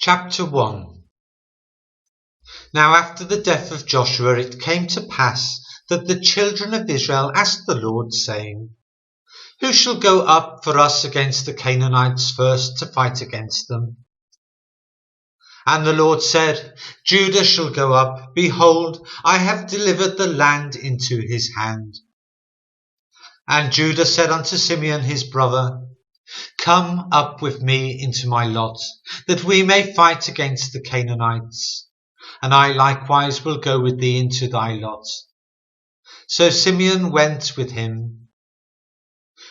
Chapter 1. Now after the death of Joshua it came to pass that the children of Israel asked the Lord, saying, Who shall go up for us against the Canaanites first to fight against them? And the Lord said, Judah shall go up. Behold, I have delivered the land into his hand. And Judah said unto Simeon his brother, Come up with me into my lot, that we may fight against the Canaanites. And I likewise will go with thee into thy lot. So Simeon went with him.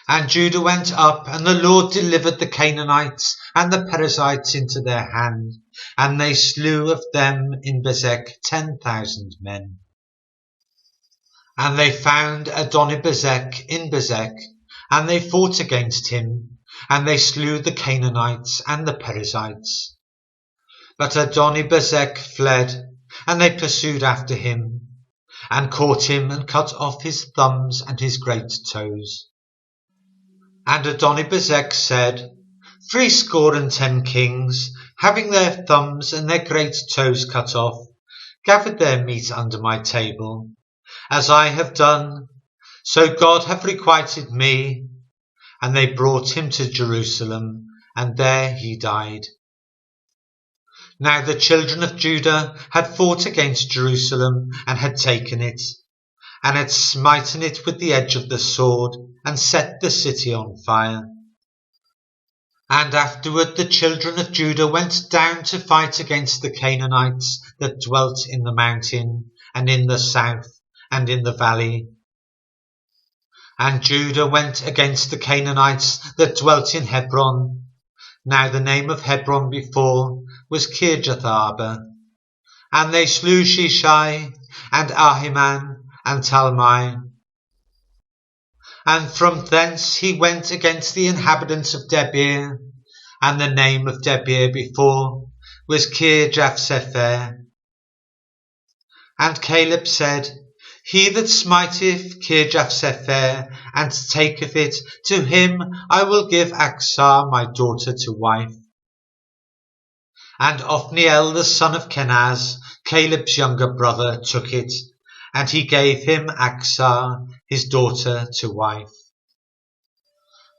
And Judah went up, and the Lord delivered the Canaanites and the Perizzites into their hand, and they slew of them in Bezek 10,000 men. And they found Adonibezek in Bezek, and they fought against him, and they slew the Canaanites and the Perizzites. But Adonibezek fled, and they pursued after him, and caught him, and cut off his thumbs and his great toes. And Adonibezek said, 70 kings, having their thumbs and their great toes cut off, gathered their meat under my table. As I have done, so God hath requited me. And they brought him to Jerusalem, and there he died. Now the children of Judah had fought against Jerusalem, and had taken it, and had smitten it with the edge of the sword, and set the city on fire. And afterward the children of Judah went down to fight against the Canaanites that dwelt in the mountain, and in the south, and in the valley. And Judah went against the Canaanites that dwelt in Hebron. Now the name of Hebron before was Kirjatharba. And they slew Shishai, and Ahiman, and Talmai. And from thence he went against the inhabitants of Debir, and the name of Debir before was Kirjathsepher. And Caleb said, He that smiteth Kirjathsepher, and taketh it, to him I will give Achsah my daughter to wife. And Othniel the son of Kenaz, Caleb's younger brother, took it, and he gave him Achsah his daughter to wife.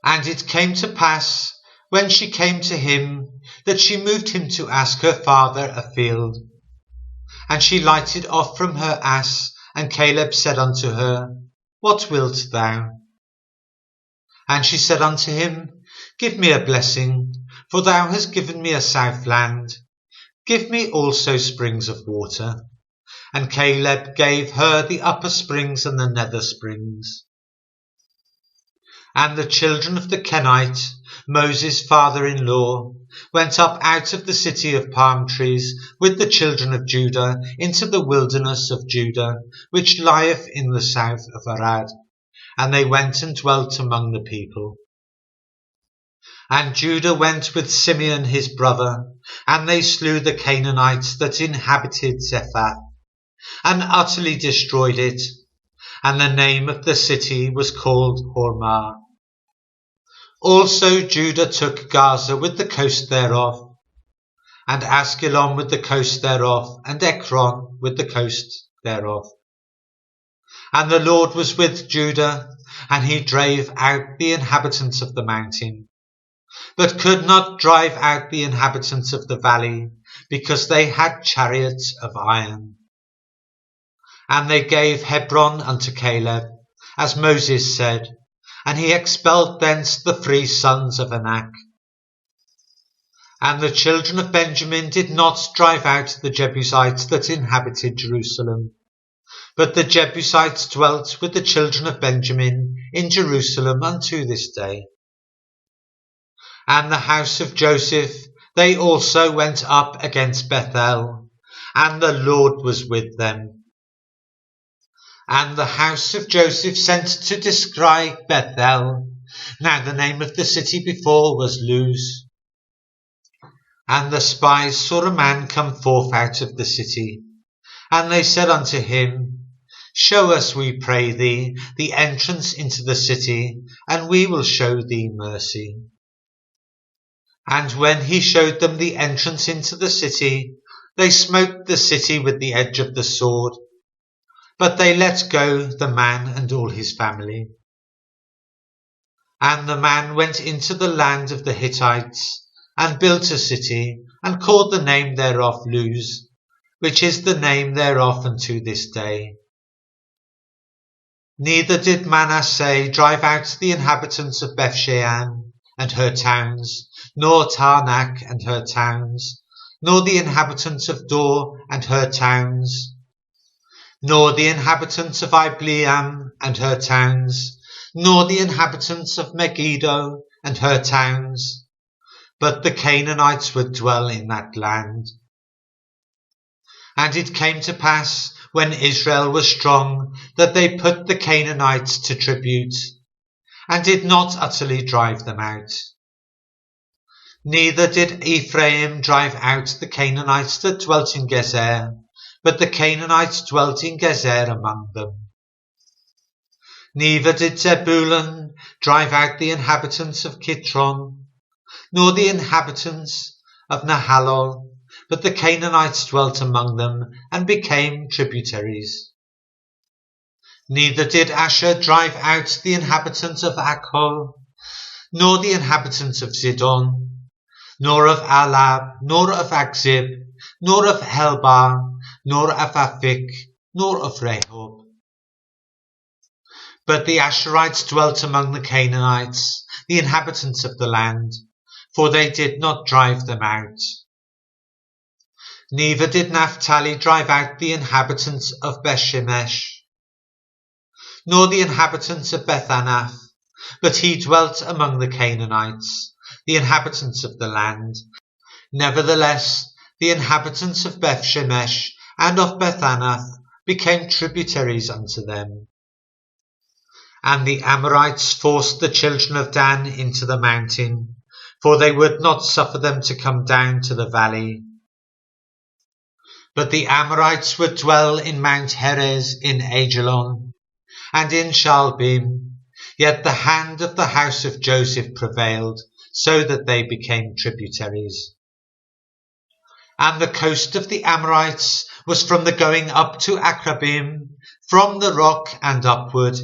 And it came to pass, when she came to him, that she moved him to ask her father a field. And she lighted off from her ass, and Caleb said unto her, What wilt thou? And she said unto him, Give me a blessing, for thou hast given me a south land. Give me also springs of water. And Caleb gave her the upper springs and the nether springs. And the children of the Kenite, Moses' father-in-law, went up out of the city of palm trees with the children of Judah into the wilderness of Judah, which lieth in the south of Arad. And they went and dwelt among the people. And Judah went with Simeon his brother, and they slew the Canaanites that inhabited Zephath, and utterly destroyed it. And the name of the city was called Hormah. Also Judah took Gaza with the coast thereof, and Askelon with the coast thereof, and Ekron with the coast thereof. And the Lord was with Judah, and he drave out the inhabitants of the mountain, but could not drive out the inhabitants of the valley, because they had chariots of iron. And they gave Hebron unto Caleb, as Moses said, and he expelled thence the 3 sons of Anak. And the children of Benjamin did not drive out the Jebusites that inhabited Jerusalem, but the Jebusites dwelt with the children of Benjamin in Jerusalem unto this day. And the house of Joseph, they also went up against Bethel, and the Lord was with them. And the house of Joseph sent to descry Bethel. Now the name of the city before was Luz. And the spies saw a man come forth out of the city. And they said unto him, Show us, we pray thee, the entrance into the city, and we will show thee mercy. And when he showed them the entrance into the city, they smote the city with the edge of the sword. But they let go the man and all his family. And the man went into the land of the Hittites, and built a city, and called the name thereof Luz, which is the name thereof unto this day. Neither did Manasseh drive out the inhabitants of Bethshean and her towns, nor Taanach and her towns, nor the inhabitants of Dor and her towns, nor the inhabitants of Ibleam and her towns, nor the inhabitants of Megiddo and her towns, but the Canaanites would dwell in that land. And it came to pass, when Israel was strong, that they put the Canaanites to tribute, and did not utterly drive them out. Neither did Ephraim drive out the Canaanites that dwelt in Gezer, but the Canaanites dwelt in Gezer among them. Neither did Zebulun drive out the inhabitants of Kitron, nor the inhabitants of Nahalol, but the Canaanites dwelt among them, and became tributaries. Neither did Asher drive out the inhabitants of Akko, nor the inhabitants of Zidon, nor of Alab, nor of Akzib, nor of Helba, nor of Aphik, nor of Rehob. But the Asherites dwelt among the Canaanites, the inhabitants of the land, for they did not drive them out. Neither did Naphtali drive out the inhabitants of Bethshemesh, nor the inhabitants of Bethanath, but he dwelt among the Canaanites, the inhabitants of the land. Nevertheless, the inhabitants of Bethshemesh and of Bethanath became tributaries unto them. And the Amorites forced the children of Dan into the mountain, for they would not suffer them to come down to the valley. But the Amorites would dwell in Mount Heres in Ajalon, and in Shaalbim, yet the hand of the house of Joseph prevailed, so that they became tributaries. And the coast of the Amorites was from the going up to Akrabim, from the rock and upward,